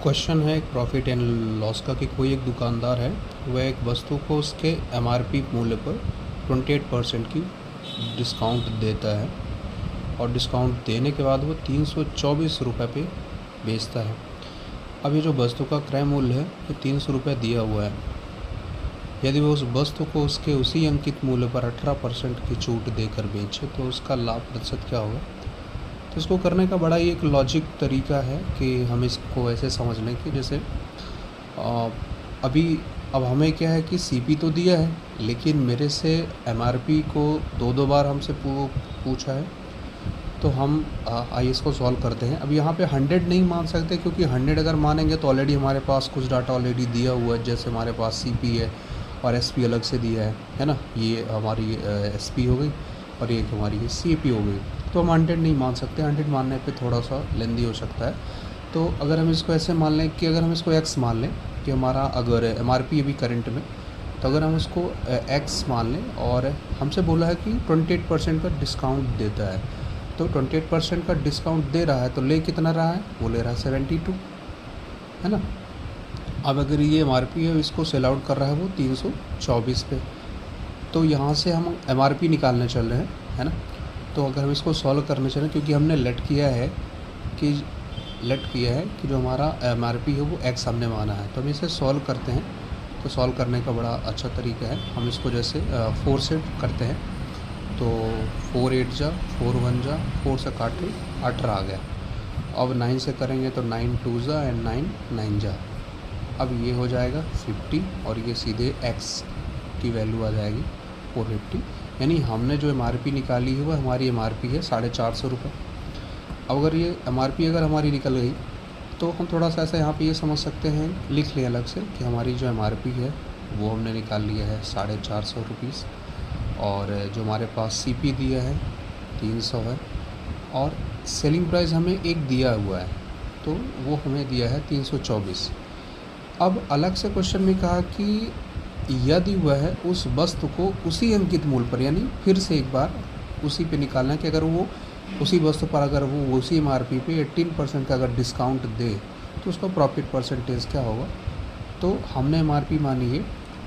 Question है एक profit and loss का कि कोई एक दुकानदार है, वह एक वस्तु को उसके एमआरपी मूल्य पर 28% की डिस्काउंट देता है और डिस्काउंट देने के बाद वो 324 रुपये पे बेचता है। अब ये जो वस्तु का क्रय मूल्य है ये 300 रुपये दिया हुआ है। यदि वो उस वस्तु को उसके उसी अंकित मूल्य पर 18% की छूट देकर बेचे तो उसका लाभ प्रतिशत क्या होगा। तो इसको करने का बड़ा ही एक लॉजिक तरीका है कि हम इसको ऐसे समझ लें कि जैसे अभी अब हमें क्या है कि सीपी तो दिया है, लेकिन मेरे से एमआरपी को दो बार हमसे पूछा है। तो हम आइए इसको सॉल्व करते हैं। अब यहाँ पे 100 नहीं मान सकते, क्योंकि 100 अगर मानेंगे तो ऑलरेडी हमारे पास कुछ डाटा ऑलरेडी दिया हुआ है। जैसे हमारे पास सीपी है और एसपी अलग से दिया है ना। ये हमारी एसपी हो गई और ये हमारी ये सीपी हो गई। तो हम 100 नहीं मान सकते, 100 मानने पे थोड़ा सा लेंदी हो सकता है। तो अगर हम इसको ऐसे मान लें कि अगर हम इसको एक्स मान लें कि हमारा अगर एमआरपी अभी करंट में, तो अगर हम इसको एक्स मान लें और हमसे बोला है कि 28% का डिस्काउंट देता है, तो 28% का डिस्काउंट दे रहा है तो ले कितना रहा है, वो ले रहा है 72, है ना। अब अगर ये एमआरपी है, इसको सेल आउट कर रहा है वो 324 पे। तो यहाँ से हम एमआरपी निकालने चल रहे हैं, है ना। तो अगर हम इसको सॉल्व करने चलें, क्योंकि हमने लेट किया है कि जो हमारा एमआरपी है वो एक्स हमने माना है, तो हम इसे सॉल्व करते हैं। तो सॉल्व करने का बड़ा अच्छा तरीका है, हम इसको जैसे 4 से करते हैं। तो 4 8 जा 4 1 जा 4 से काटे 18 आ गया। अब 9 से करेंगे तो 9 2 जा एंड 9 9 जा। अब ये हो जाएगा 50 और ये सीधे एक्स की वैल्यू आ जाएगी 450। यानी हमने जो एमआरपी निकाली है वो हमारी एमआरपी है 450 रुपये। अब अगर ये एमआरपी अगर हमारी निकल गई तो हम थोड़ा सा ऐसा यहाँ पे ये समझ सकते हैं, लिख लें अलग से कि हमारी जो एमआरपी है वो हमने निकाल लिया है 450 रुपीज़, और जो हमारे पास सीपी दिया है 300 है, और सेलिंग प्राइस हमें एक दिया हुआ है तो वो हमें दिया है 324। अब अलग से क्वेश्चन में कहा कि यदि वह उस वस्तु को उसी अंकित मूल्य पर, यानी फिर से एक बार उसी पे निकालना है कि अगर वो उसी वस्तु पर अगर वो उसी एमआरपी पे 18% का अगर डिस्काउंट दे तो उसका प्रॉफिट परसेंटेज क्या होगा। तो हमने एमआरपी मानी है,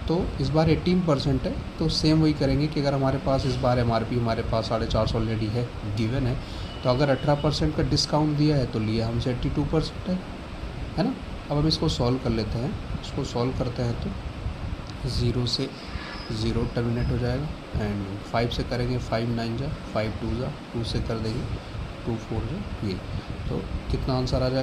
तो इस बार 18% है, तो सेम वही करेंगे कि अगर हमारे पास इस बार एमआरपी हमारे पास 450 ऑलरेडी है, गिवन है, तो अगर 18% का डिस्काउंट दिया है तो लिया हमसे 82% है ना। अब हम इसको सॉल्व कर लेते हैं। इसको सॉल्व करते हैं तो 0 से 0 टर्मिनेट हो जाएगा एंड 5 से करेंगे 5 9 जा 5 2 जा 2 से कर देंगे 2 4 जा, ये तो कितना आंसर आ जाएगा।